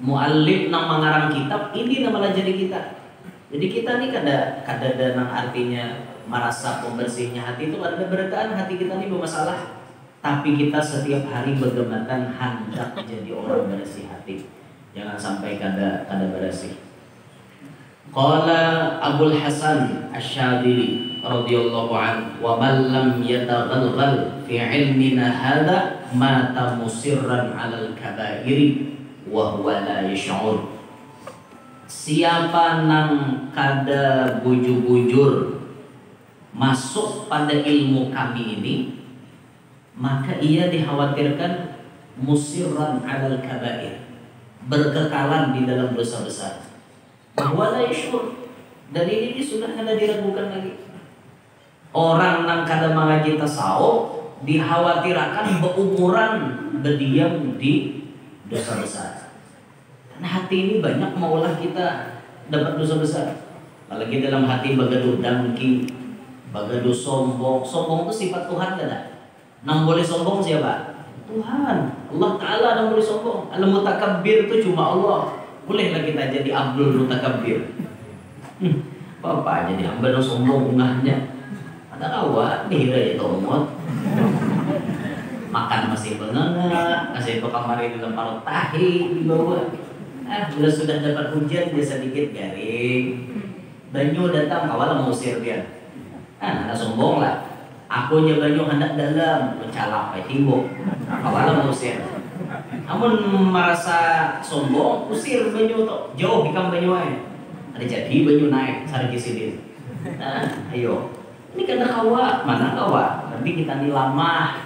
S1: Muallif nang mengarang kitab ini nama melajari kita. Jadi kita nih kada nang artinya merasa pembersihnya hati itu ada berataan hati kita ini bermasalah. Tapi kita setiap hari bergematan hendak jadi orang bersih hati. Jangan sampai kada bersih. Qala Abul Hasan Asy-Syadzili radhiyallahu anhu, wa man lam yataghalghal fi ilmina hadza mata musirran 'alal kaba'iri wa huwa la yash'ur. Siapa nang kada bujur-bujur masuk pada ilmu kami ini, maka ia dikhawatirkan musirran 'alal kaba'ir, berkekalan di dalam dosa besar. Bahwa la yash'ur, dan ini sudah kada diragukan lagi. Orang nang kada mengaji tasawuf dikhawatirkan beumuran berdiam di dosa besar. Karena hati ini banyak maulah kita dapat dosa besar. Apalagi dalam hati bagaduh dengki, bagaduh sombong. Sombong itu sifat Tuhan kada? Nang boleh sombong siapa? Tuhan. Allah Ta'ala nang boleh sombong. Al-mutakabbir itu cuma Allah. Bolehlah kita jadi Abdul Mutakabbir. Apa jadi hamba yang sombong ungahnya. Ada awak dihira itu umut. Makan masih bengengak, kasih ke kamar di dalam tahi di bawah. Sudah dapat hujan dia sedikit garing. Banyu datang awal mengusir dia. Ada sombong lah. Aku nya banyu hendak dalam mencalak ke timbuk. Awal mengusir. Namun merasa sombong, usir banyu tuh jauh ikam banyu aja. Ada jadi banyu naik sargi sidin. Ayo, ini kan kawa, mana kawa? Nanti kita nih lama,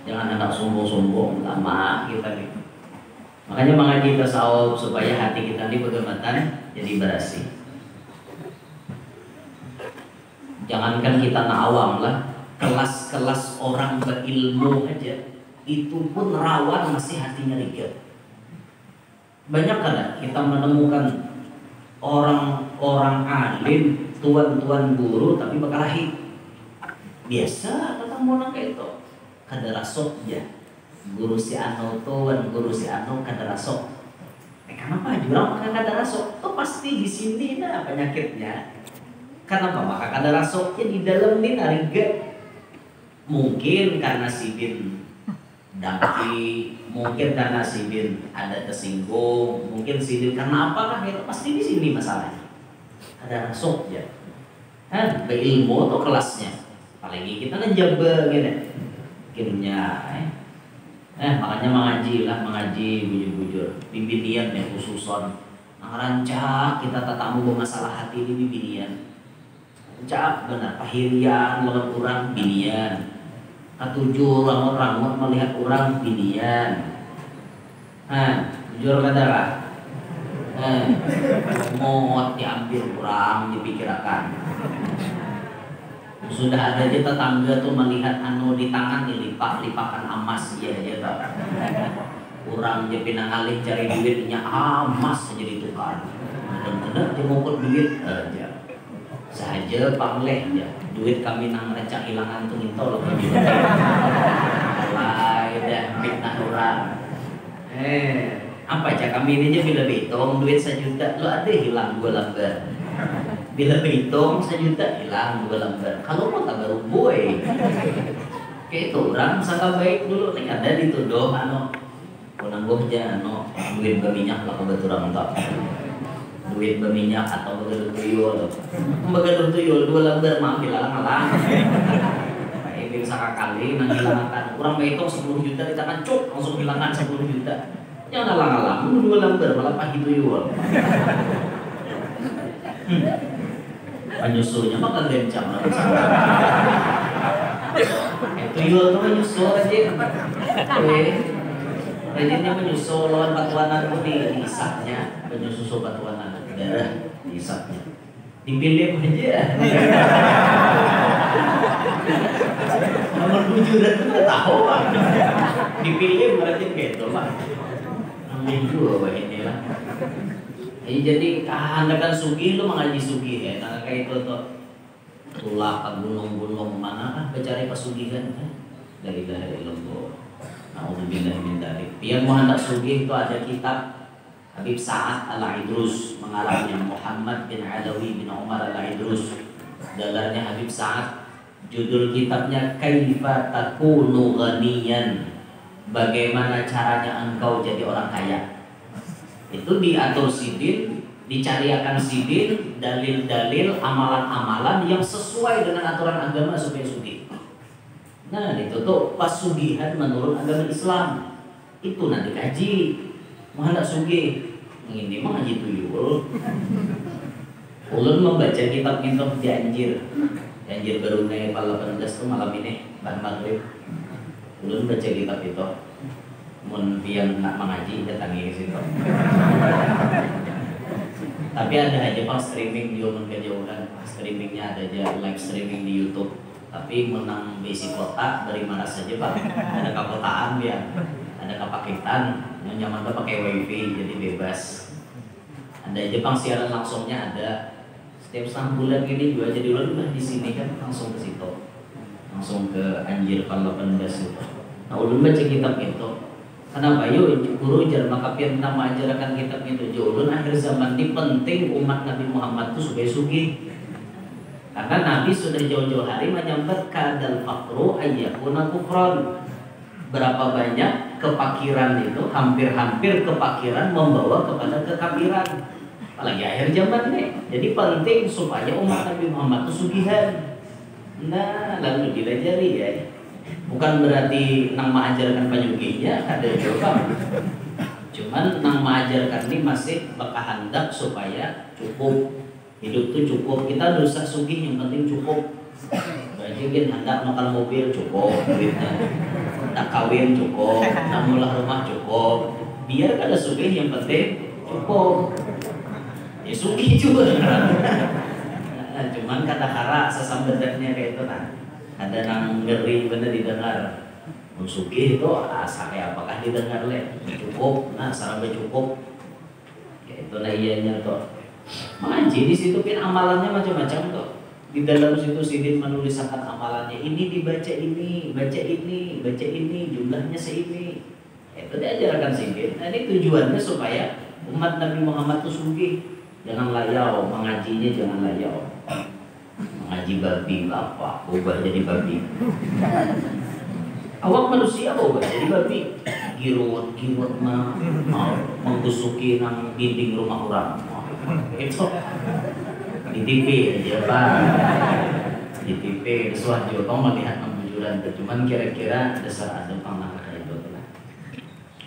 S1: jangan hendak sombong-sombong, lama kita nih. Makanya mengaji tasawuf supaya hati kita nih bagaimana jadi bersih. Jangankan kita awam lah, kelas-kelas orang berilmu aja. Itu pun rawan masih hatinya rigat. Banyak kan kita menemukan orang-orang alim, tuan-tuan guru tapi berkelahi. Biasa ketemu nang kayak itu. Kada rasok ya. Guru si anu tuan, guru si anu kada rasok. Kenapa jurang maka kada rasok? Tuh pasti di sini nah penyakitnya. Kenapa maka kada rasoknya di dalam ini rigat? Mungkin karena si bin daki, mungkin karena si bin ada tersinggung, mungkin si bin karena apakah itu pasti di sini masalahnya. Ada rasuk ya. Kan berilmu atau kelasnya. Apalagi kita kan jaga gitu. Akhirnya makanya mengaji bujur-bujur. Bimbinian yang khususon. Nah, rancak kita tatamu masalah hati ini bimbinian. Rancak benar pahirian lawan orang binian. Ketujuh orang melihat orang binian. Jujur katalah. Mau diambil orang dipikirkan. Sudah ada aja tetangga tuh melihat anu di tangan dilipak-lipakan emas ya aja tak. Orang je pinang alih cari duitnya amas saja ditukar. Benar-benar dia ngumpul duit aja. Saja pangleh aja. Duit kami nang recak hilangan tuh ngintol. Mulai dah fitnah orang. Apa aja kami ini aja bila hitung duit 1 juta lo ada hilang 2 lembar. Bila hitung 1 juta hilang 2 lembar. Kalau mau tak baru boy. Kayak itu orang sangka baik dulu nih ada dituduh nanggung aja duit berminyak lah kebetulan tak duit berminyak atau begadur tuyul 2 lembar mah hilang-hilang kayak bisa kali menghilangkan orang hitung 10 juta kita kan cuk langsung hilangkan 10 juta jangan halang-halang 2 lembar malah pagi tuyul penyusunya mah kan lencang tuyul tuh menyusul aja rajinnya menyusul lawan batuanan itu di isapnya menyusul batuanan darah di isapnya dipilih aja nomor 7 dan kita tahu pak dipilih berarti gitu pak minggu apa ini lah jadi anda kan sugih lu mengaji sugih ya nah kayak itu tuh tulah ke gunung-gunung mana kan mencari pesugihan kan dari lembur. Alhamdulillah min dzalik. Yang mau hendak sugih itu ada kitab Habib Sa'ad Al-Idrus mengarangnya Muhammad bin Alawi bin Umar Al-Idrus. Dalamnya Habib Sa'ad judul kitabnya Kaifa Takunu Ghaniyan. Bagaimana caranya engkau jadi orang kaya. Itu diatur sidin, dicariakan sidin, dalil-dalil, amalan-amalan yang sesuai dengan aturan agama supaya sugih. Nah itu tuh pasugihan menurut agama Islam itu nanti kaji mau hendak sugih ini mah ngaji tuyul ulun membaca kitab-kitab Janjir Berunai Pala 18 tuh malam ini bahan maghrib ulun baca kitab itu mun pian nak mengaji datangi ke situ tapi ada aja pas streaming di umum kejauhan streamingnya ada aja live streaming di YouTube tapi menang basic kota dari mana saja pak ada kekotaan dia ada kepaketan yang nyaman pakai wifi jadi bebas ada Jepang siaran langsungnya ada setiap setengah bulan gini juga jadi ulun di sini kan langsung ke situ langsung ke Anjir Pal 18 itu nah ulun baca kitab itu kenapa yuk guru jar maka pian nama ajarkan kitab itu ulun akhir zaman ini penting umat Nabi Muhammad itu supaya sugih. Karena Nabi sudah jauh-jauh hari menyambat kadal fakru ayyakuna kufron. Berapa banyak kepakiran itu hampir-hampir kepakiran membawa kepada kekafiran. Apalagi akhir zaman nih. Jadi penting supaya umat Nabi Muhammad itu sugihan. Nah, lalu dilajari ya. Bukan berarti nang mengajarkan penyugihnya ada juga. Cuman nang mengajarkan ini masih berkehendak supaya cukup. Hidup itu cukup, kita dosa sugih yang penting cukup. Berarti kan hendak makan mobil cukup duitnya, hendak kawin cukup, hendak mulai rumah cukup. Biar ada sugih yang penting cukup. Ya sugih juga. Nah, cuman kata hara sesambetannya kayak itu nah. Ada nang ngeri bener didengar. Sugih itu asa kayak apakah didengar le? Cukup, nah sampai cukup. Ya itu lah ianya tuh. Mengaji di situ kan amalannya macam-macam tuh. Di dalam situ sidin menuliskan amalannya. Ini dibaca ini, baca ini, baca ini, jumlahnya seini. Itu diajarkan sidin. Nah ini tujuannya supaya umat Nabi Muhammad itu sugih. Jangan layau, mengajinya jangan layau. Mengaji babi apa? Ubah jadi babi. Awak manusia ubah jadi babi. Giruat mah mau menggusuki nang dinding rumah orang. Itu di TV aja pak di TV suah juga melihat pembujuran cuman kira-kira dasar ada panah itu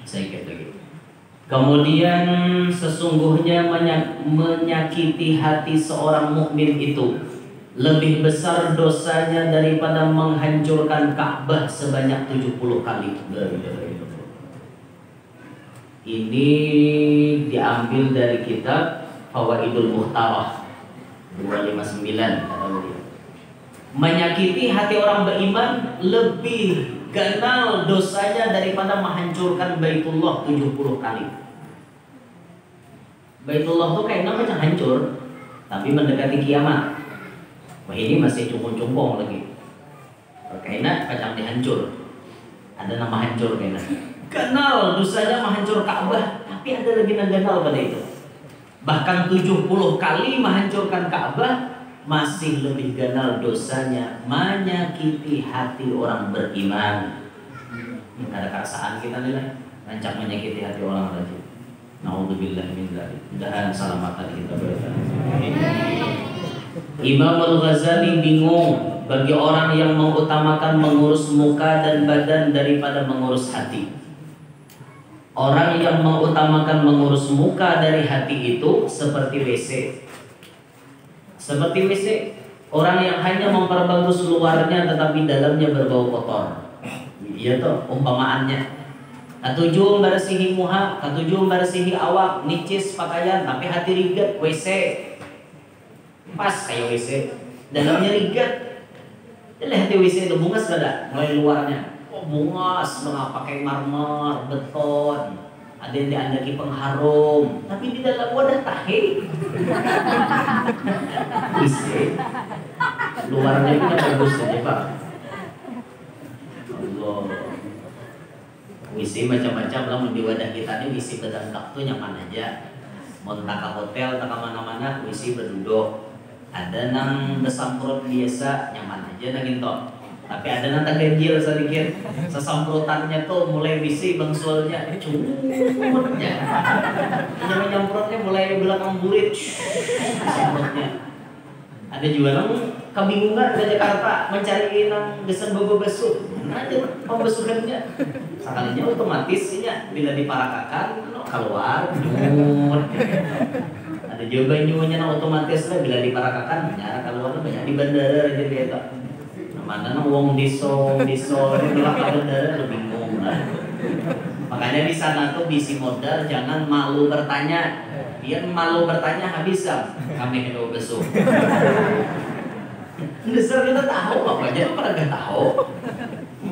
S1: saya kata gitu. Kemudian sesungguhnya menyakiti hati seorang mukmin itu lebih besar dosanya daripada menghancurkan Ka'bah sebanyak 70 kali. Ini diambil dari kitab Fawaidul Muhtarah 259. Menyakiti hati orang beriman lebih ganal dosanya daripada menghancurkan Baitullah 70 kali. Baitullah tuh kayaknya macam hancur, tapi mendekati kiamat. Wah, ini masih cumpung-cumpung lagi. Kayaknya macam dihancur. Ada nama hancur kayaknya. Ganal dosanya menghancur Ka'bah, tapi ada lagi yang ganal pada itu. Bahkan 70 kali menghancurkan Ka'bah, masih lebih ganal dosanya menyakiti hati orang beriman. Ada kerasaan kita nih, rancak menyakiti hati orang tadi. Nauzubillah min dzalik. Mudahan selamat kita berada. Imam Al-Ghazali bingung bagi orang yang mengutamakan mengurus muka dan badan daripada mengurus hati. Orang yang mengutamakan mengurus muka dari hati itu seperti WC. Seperti WC, orang yang hanya memperbagus luarnya tetapi dalamnya berbau kotor. Iya tuh umpamaannya. Katujuh bersihi muha, katujuh bersihi awak, nicis pakaian, tapi hati rigat, WC. Pas kayak WC, dalamnya rigat. Jadi hati WC itu bungas gak? Mulai luarnya. Oh, bungas, pakai marmer, beton. Ada yang diandaki pengharum, tapi di dalam wadah tahe. WC, luarnya itu bagus saja Pak. Allah. WC macam-macam lah di wadah kita ini. WC berdangkap tuh nyaman aja. Mau tak ke hotel, tak ke mana-mana, WC berduduk. Ada nang besamprot biasa, nyaman aja nang gitu. Tapi ada nang tak ganjil sedikit. Sesamprotannya tuh mulai WC bangsulnya cumutnya. Nyamprotnya mulai belakang burit. Samprotnya. Ada juga nang kebingungan ke Jakarta mencari nang desain bogo besuk. Aja pembesukannya. Sekalinya otomatisnya bila diparakakan keluar jumut. Ada juga nyunya nang otomatis lah bila diparakakan nyara keluar banyak di bandara aja gitu. Mana nang wong diso ini bila ke bandara lebih bingung lah. Makanya di sana tuh bisi modal jangan malu bertanya. Dia malu bertanya habis kami kena besuk. Besar kita tahu apa aja pada gak tahu.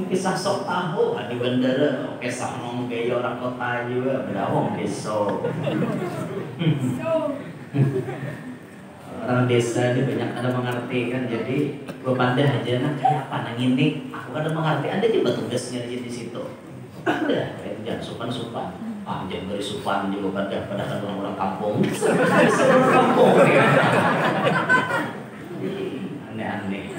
S1: Kisah sok tahu di bandara, kisah ngomong kayak orang kota juga berawang besok. Orang desa ini banyak ada mengerti kan, jadi berbanda aja nah kayak apa nang ini aku ada mengerti, ada juga tugasnya aja di situ. Ada jangan supan jangan beri supan juga pada orang-orang kampung. Orang kampung aneh-aneh.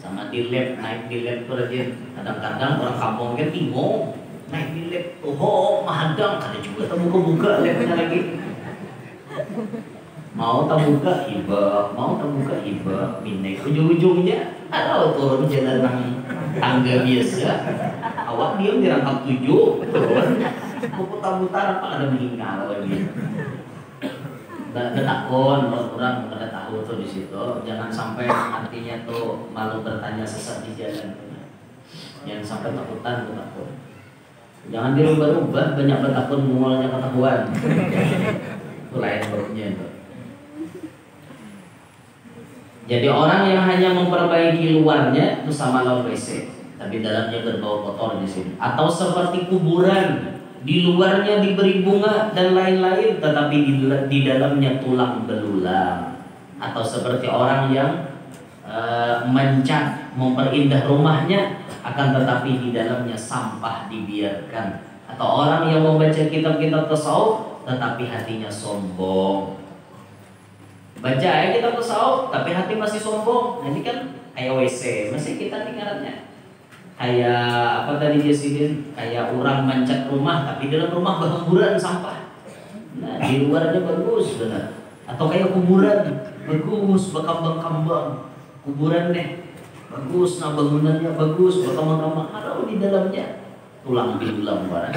S1: Sama di lab, naik di lab tuh aja kadang-kadang orang kampung kan bingung naik di lab tuh mahadang ada juga terbuka-buka labnya lagi. Mau terbuka hibah minek ujung-ujungnya ada turun jalan tangga biasa awak diam di rangkap 7 turun putar-putar apa ada meninggal lagi. Ada takon orang pada tahu tuh di situ jangan sampai artinya tuh malu bertanya sesat di jalan. Jangan sampai takutan tuh takut. Jangan dirubah-rubah banyak bertakun mengulangnya ketahuan. Itu lain buruknya itu. Jadi orang yang hanya memperbaiki luarnya itu sama lawan WC, tapi dalamnya berbau kotor di sini. Atau seperti kuburan, di luarnya diberi bunga dan lain-lain, tetapi di dalamnya tulang belulang. Atau seperti orang yang mencat, memperindah rumahnya, akan tetapi di dalamnya sampah dibiarkan. Atau orang yang membaca kitab-kitab tasawuf, tetapi hatinya sombong. Baca ayat kita tasawuf tapi hati masih sombong. Nah, ini kan kayak WC, masih kita tinggalannya. Kayak apa tadi Jasidin? Kayak orang mencat rumah tapi dalam rumah berhamburan sampah. Nah, di luarnya bagus benar. Atau kayak kuburan, bagus berkambang-kambang. Kuburan deh. Bagus, nah bangunannya bagus, berkambang-kambang. Kalau di dalamnya tulang belulang barang.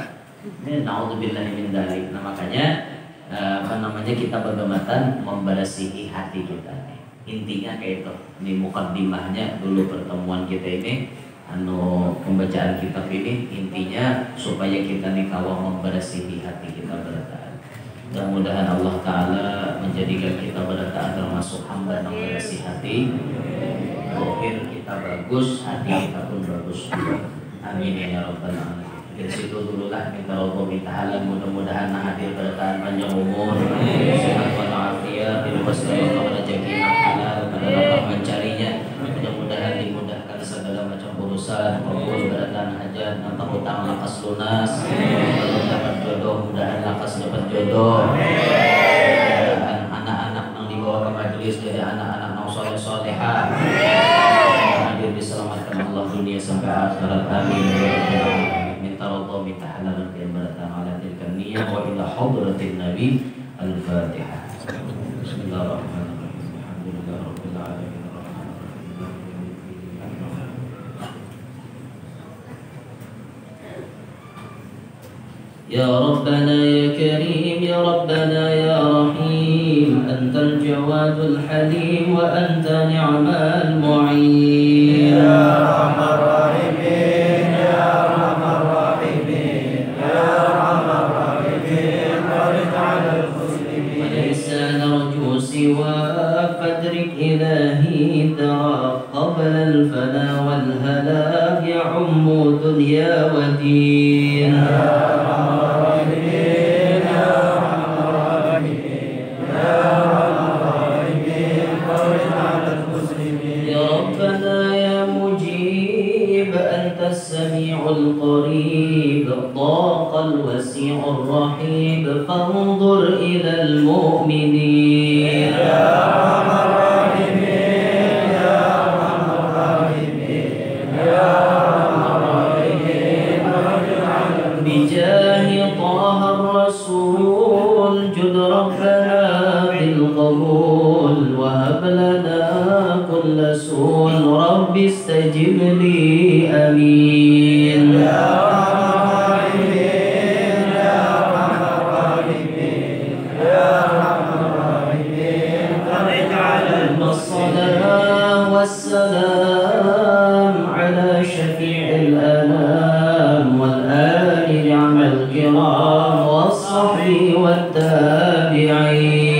S1: Ini naudzubillahi min dzalik. Nah, makanya kita bergematan membersihi hati kita. Intinya kayak itu. Ini mukaddimahnya dulu pertemuan kita ini, pembacaan kitab ini intinya supaya kita kawah membersihi hati kita bertaat. Mudah-mudahan Allah Taala menjadikan kita bertaat termasuk hamba yang membersih hati. Zahir kita bagus, hati kita pun bagus juga. Amin ya rabbal alamin. Dari situ dululah minta Allah minta halal, mudah-mudahan hadir bertahan panjang umur, sehat walafiat, bebas dari rezeki halal, dalam mencarinya. Mudah-mudahan dimudahkan segala macam urusan, maupun beratan hajat, nantang utang lakas lunas. Kalau dapat jodoh, mudahan lakas dapat jodoh. Anak-anak yang dibawa ke majelis dari anak-anak yang soleh-solehah, hadir diselamatkan Allah dunia sampai akhirat. Amin. Minta Allah minta halal dan beratan ala tilkan niyah wa ila hadratin nabi al-fatihah. Bismillahirrahmanirrahim. Alhamdulillah rabbil alamin. Ya Rabbana ya Karim, ya Rabbana ya Rahim, Antal Jawadul Halim wa anta ni'mal mu'in. Ya Rahman Rahimin, ya Rahman Rahimin, ya Rahman Rahimin, barik ala al-muslimin. Wa laysa narju siwa fadrik ilahi dara qabla al-fana wal halak ya'ummu dunya wa din. السميع القريب ضاق الوسيع الرحيب فانظر إلى المؤمنين. يا أرحم الراحمين، يا أرحم الراحمين، يا أرحم الراحمين، بجاه طه الرسول جد ربنا بالقبول وهب لنا كل سوء رب استجب لي آمين. يا أرحم الراحمين، يا أرحم الراحمين، يا أرحم الراحمين، بارك على الصلاة والسلام على شفيع الأنام والآل نعم الكرام والصحب والتابعين.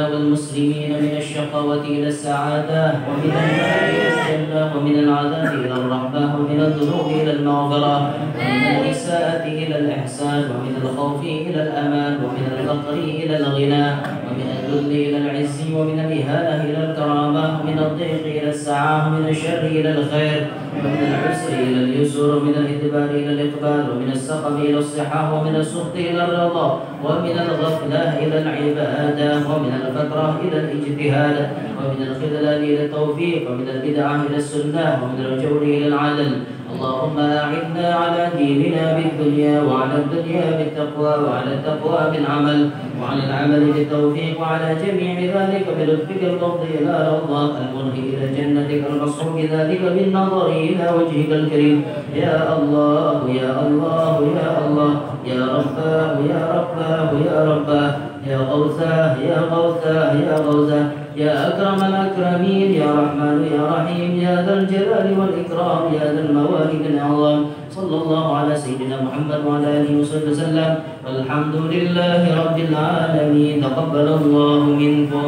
S1: والمسلمين من الشقوة إلى السعادة ومن النار إلى الجنة ومن العذاب إلى الرحمة ومن الذنوب إلى المغفرة ومن الإساءة إلى الإحسان ومن الخوف إلى الأمان ومن الفقر إلى الغنى ومن الذل إلى العز ومن الإهانة إلى الكرامة ومن الضيق إلى السعة ومن الشر إلى الخير ومن العسر إلى اليسر ومن الإدبار إلى الإقبال ومن السقم إلى الصحة ومن السخط إلى الرضا ومن الغفلة إلى العبادة ومن الفترة إلى الاجتهاد ومن الخذلان إلى التوفيق ومن البدعة إلى السنة ومن الجور إلى العدل. اللهم أعنا على ديننا بالدنيا وعلى الدنيا بالتقوى وعلى التقوى بالعمل وعلى العمل بالتوفيق وعلى جميع ذلك بلطفك المفضي إلى رضاك المنهي إلى جنتك المصحوب ذلك بالنظر إلى وجهك الكريم. يا الله يا الله يا الله يا رباه يا رباه يا رباه يا غوثاه يا غوثاه يا غوثاه يا أكرم الأكرمين يا رحمن يا رحيم يا ذا الجلال والإكرام يا ذا المواهب العظام. صلى الله على سيدنا محمد وعلى آله وصحبه وسلم والحمد لله رب العالمين. تقبل الله منكم.